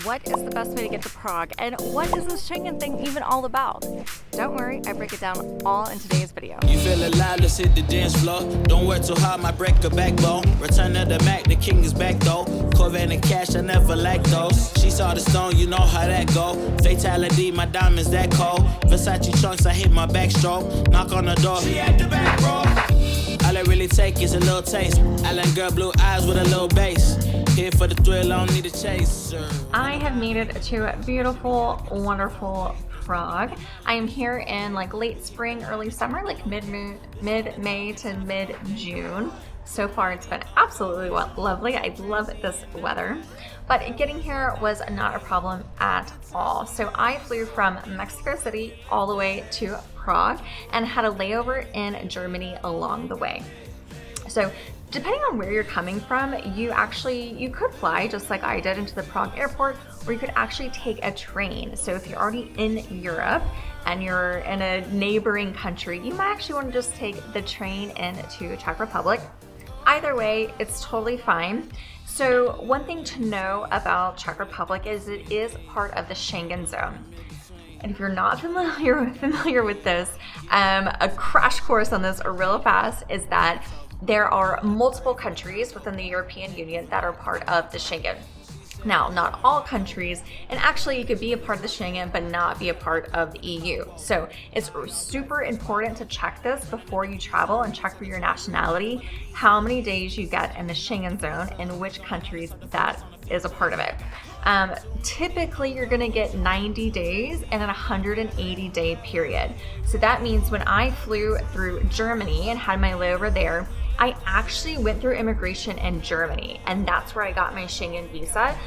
what is the best way to get to Prague, and what is this Schengen thing even all about? Don't worry, I break it down all in today's video. You feel alive, let's hit the dance floor. Don't work too hard, might break a backbone. Return of the Mac, the king is back though. Corvette and cash, I never lack those. She saw the stone, you know how that go. Fatality, my diamonds that cold. Versace trunks, I hit my backstroke. Knock on the door, she at the back, bro. All I really take is a little taste. Island girl, blue eyes with a little bass. Here for the thrill, I don't need a chaser. I have made it to beautiful, wonderful Prague. I am here in like late spring, early summer, like mid-May to mid-June. So far it's been absolutely lovely. I love this weather, but getting here was not a problem at all. So I flew from Mexico City all the way to Prague and had a layover in Germany along the way. So depending on where you're coming from, you could fly just like I did into the Prague airport, or you could actually take a train. So if you're already in Europe and you're in a neighboring country, you might actually want to just take the train into Czech Republic. Either way, it's totally fine. So one thing to know about Czech Republic is it is part of the Schengen Zone. And if you're not familiar with this, a crash course on this real fast is that there are multiple countries within the European Union that are part of the Schengen. Now, not all countries, and actually you could be a part of the Schengen but not be a part of the EU. So it's super important to check this before you travel and check for your nationality, how many days you get in the Schengen zone and which countries that is a part of it. Typically you're gonna get 90 days and a 180-day period. So that means when I flew through Germany and had my layover there, I actually went through immigration in Germany, and that's where I got my Schengen visa.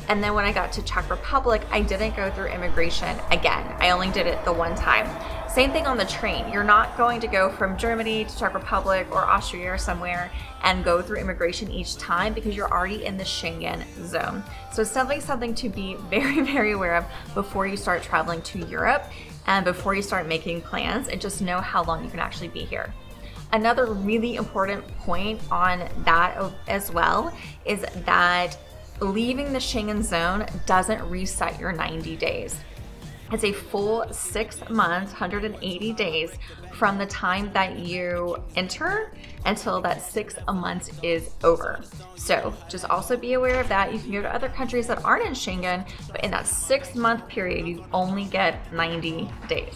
And then when I got to Czech Republic, I didn't go through immigration again. I only did it the one time. Same thing on the train. You're not going to go from Germany to Czech Republic or Austria or somewhere and go through immigration each time because you're already in the Schengen zone. So it's definitely something to be very, very aware of before you start traveling to Europe and before you start making plans, and just know how long you can actually be here. Another really important point on that as well is that leaving the Schengen zone doesn't reset your 90 days. It's a full 6 months, 180 days from the time that you enter until that 6 months is over. So just also be aware of that. You can go to other countries that aren't in Schengen, but in that 6 month period, you only get 90 days.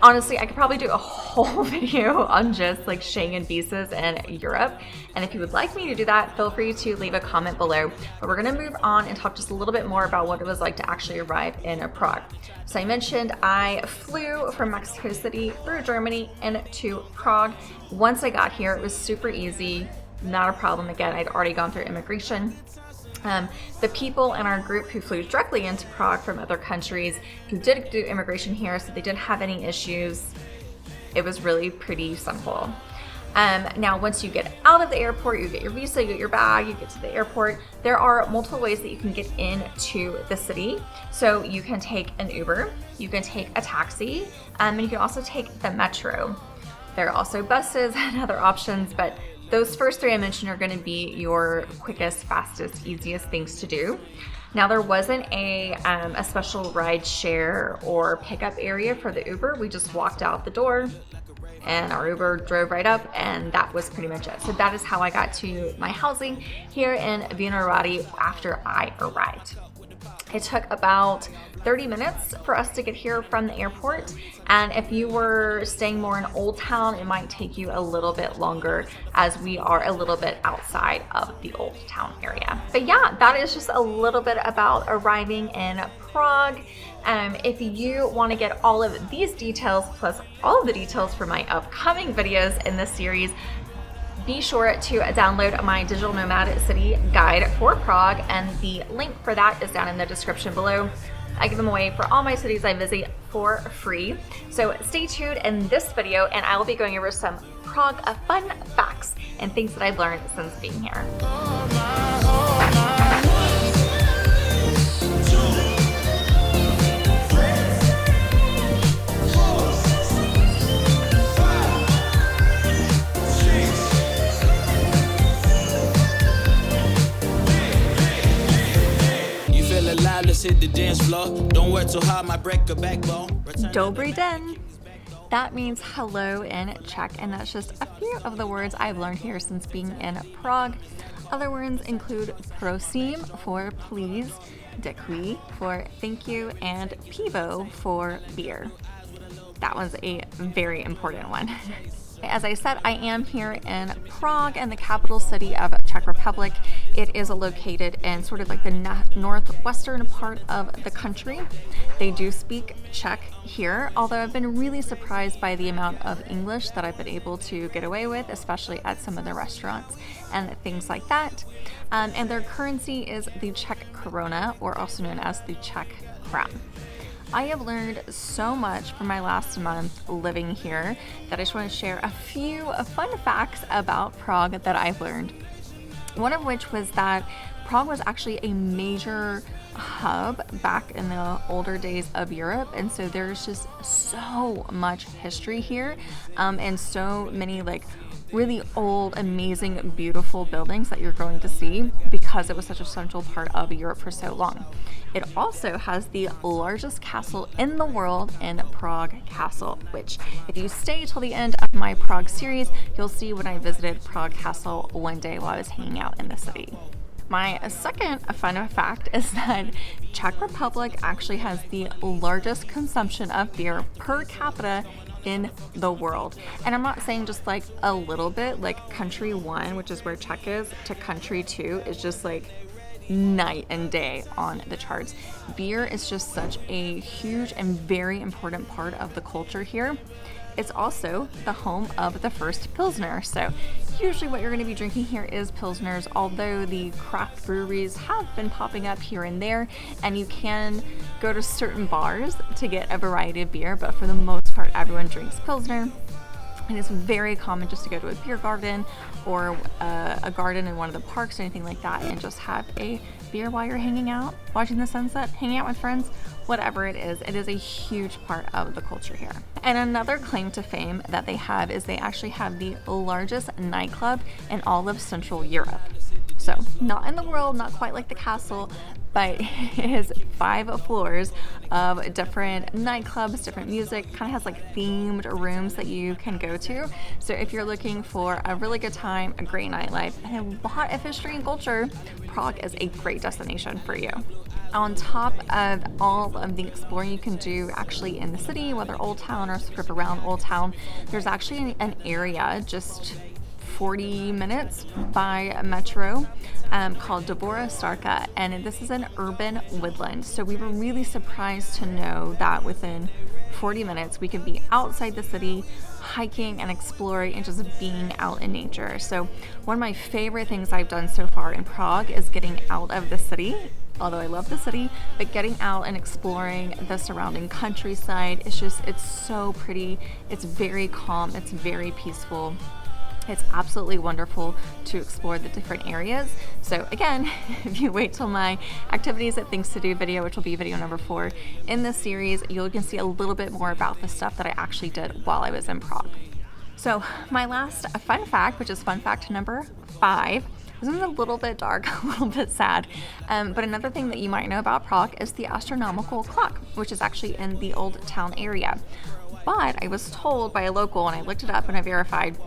Honestly, I could probably do a whole video on just like Schengen visas in Europe. And if you would like me to do that, feel free to leave a comment below. But we're gonna move on and talk just a little bit more about what it was like to actually arrive in Prague. So I mentioned I flew from Mexico City through Germany into Prague. Once I got here, it was super easy, not a problem. Again, I'd already gone through immigration. The people in our group who flew directly into Prague from other countries who did do immigration here, so they didn't have any issues. It was really pretty simple. Now, once you get out of the airport, you get your visa, you get your bag, you get to the airport, there are multiple ways that you can get into the city. So you can take an Uber, you can take a taxi, and you can also take the metro. There are also buses and other options, but those first three I mentioned are going to be your quickest, fastest, easiest things to do. Now, there wasn't a special ride share or pickup area for the Uber. We just walked out the door and our Uber drove right up, and that was pretty much it. So that is how I got to my housing here in Vinohrady after I arrived. It took about 30 minutes for us to get here from the airport. And if you were staying more in Old Town, it might take you a little bit longer as we are a little bit outside of the Old Town area. But yeah, that is just a little bit about arriving in Prague. If you want to get all of these details plus all of the details for my upcoming videos in this series, be sure to download my Digital Nomad City Guide for Prague, and the link for that is down in the description below. I give them away for all my cities I visit for free. So stay tuned in this video, and I will be going over some Prague fun facts and things that I've learned since being here. Let's hit hit the dance floor. Don't work too hard, might break a backbone. Dobry den. That means hello in Czech, and that's just a few of the words I've learned here since being in Prague. Other words include prosím for please, děkuji for thank you, and pivo for beer. That was a very important one. As I said, I am here in Prague, in the capital city of Czech Republic. It is located in sort of like the northwestern part of the country. They do speak Czech here, although I've been really surprised by the amount of English that I've been able to get away with, especially at some of the restaurants and things like that. And their currency is the Czech koruna, or also known as the Czech crown. I have learned so much from my last month living here that I just want to share a few fun facts about Prague that I've learned. One of which was that Prague was actually a major hub back in the older days of Europe, and so there's just so much history here, and so many like really old, amazing, beautiful buildings that you're going to see because it was such a central part of Europe for so long. It also has the largest castle in the world in Prague Castle, which if you stay till the end of my Prague series, you'll see when I visited Prague Castle one day while I was hanging out in the city. My second fun fact is that Czech Republic actually has the largest consumption of beer per capita in the world. And I'm not saying just like a little bit, like country 1, which is where Czech is, to country 2 is just like night and day on the charts. Beer is just such a huge and very important part of the culture here. It's also the home of the first Pilsner. So usually what you're going to be drinking here is Pilsners, although the craft breweries have been popping up here and there, and you can go to certain bars to get a variety of beer, but for the most part, everyone drinks Pilsner. And it's very common just to go to a beer garden or a garden in one of the parks or anything like that and just have a beer while you're hanging out, watching the sunset, hanging out with friends, whatever it is a huge part of the culture here. And another claim to fame that they have is they actually have the largest nightclub in all of Central Europe. So not in the world, not quite like the castle, but it is 5 floors of different nightclubs, different music, kind of has like themed rooms that you can go to. So if you're looking for a really good time, a great nightlife, and a lot of history and culture, Prague is a great destination for you. On top of all of the exploring you can do actually in the city, whether Old Town or sort of around Old Town, there's actually an area just 40 minutes by metro called Dvora Starka, and this is an urban woodland. So we were really surprised to know that within 40 minutes we could be outside the city, hiking and exploring and just being out in nature. So one of my favorite things I've done so far in Prague is getting out of the city. Although I love the city, but getting out and exploring the surrounding countryside, it's so pretty, it's very calm, it's very peaceful. It's absolutely wonderful to explore the different areas. So again, if you wait till my activities at Things to Do video, which will be video number 4 in this series, you can see a little bit more about the stuff that I actually did while I was in Prague. So my last fun fact, which is fun fact number 5, this is a little bit dark, a little bit sad, but another thing that you might know about Prague is the astronomical clock, which is actually in the Old Town area. But I was told by a local, and I looked it up and I verified,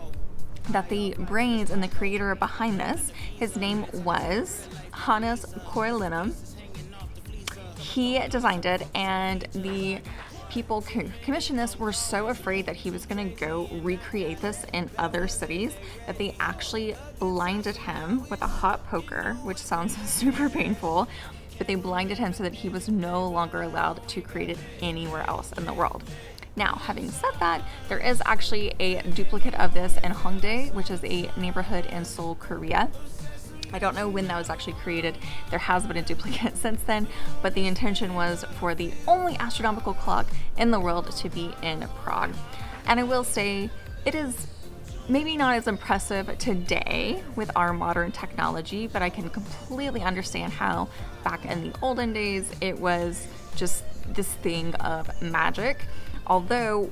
that the brains and the creator behind this, his name was Hannes Corellino. He designed it, and the people who commissioned this were so afraid that he was going to go recreate this in other cities that they actually blinded him with a hot poker, which sounds super painful, but they blinded him so that he was no longer allowed to create it anywhere else in the world. Now, having said that, there is actually a duplicate of this in Hongdae, which is a neighborhood in Seoul, Korea. I don't know when that was actually created. There has been a duplicate since then, but the intention was for the only astronomical clock in the world to be in Prague. And I will say, it is maybe not as impressive today with our modern technology, but I can completely understand how back in the olden days, it was just this thing of magic. Although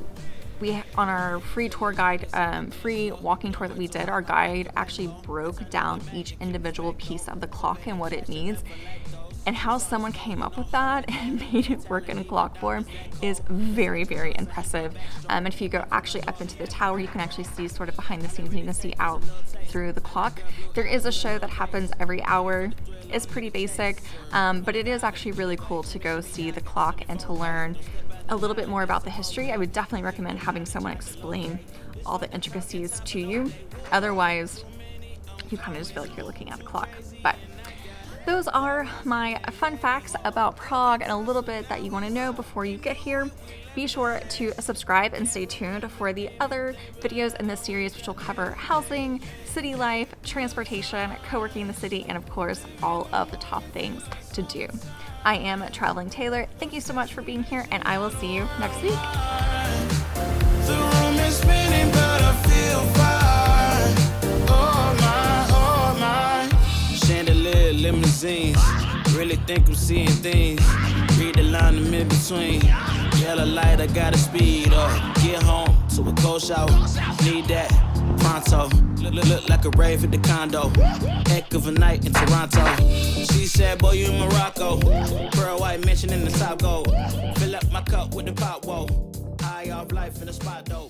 on our free tour guide, free walking tour that we did, our guide actually broke down each individual piece of the clock and what it means. And how someone came up with that and made it work in clock form is very, very impressive. And if you go actually up into the tower, you can actually see sort of behind the scenes, you can see out through the clock. There is a show that happens every hour. It's pretty basic, but it is actually really cool to go see the clock and to learn a little bit more about the history. I would definitely recommend having someone explain all the intricacies to you. Otherwise, you kind of just feel like you're looking at a clock. But those are my fun facts about Prague and a little bit that you want to know before you get here. Be sure to subscribe and stay tuned for the other videos in this series, which will cover housing, city life, transportation, co-working in the city, and of course, all of the top things to do. I am Traveling Tayler. Thank you so much for being here, and I will see you next week. The room is spinning, but I feel fine. Oh my. Chandelier, limousines. Really think I'm seeing things. Read the line in mid-between. Yellow light, I gotta speed up. Get home to a cold shower. Need that pronto. Look like a rave at the condo. Heck of a night in Toronto. She said, boy, you in Morocco. Pearl white mention in the top gold. Fill up my cup with the pop, whoa. High off life in the spot, though.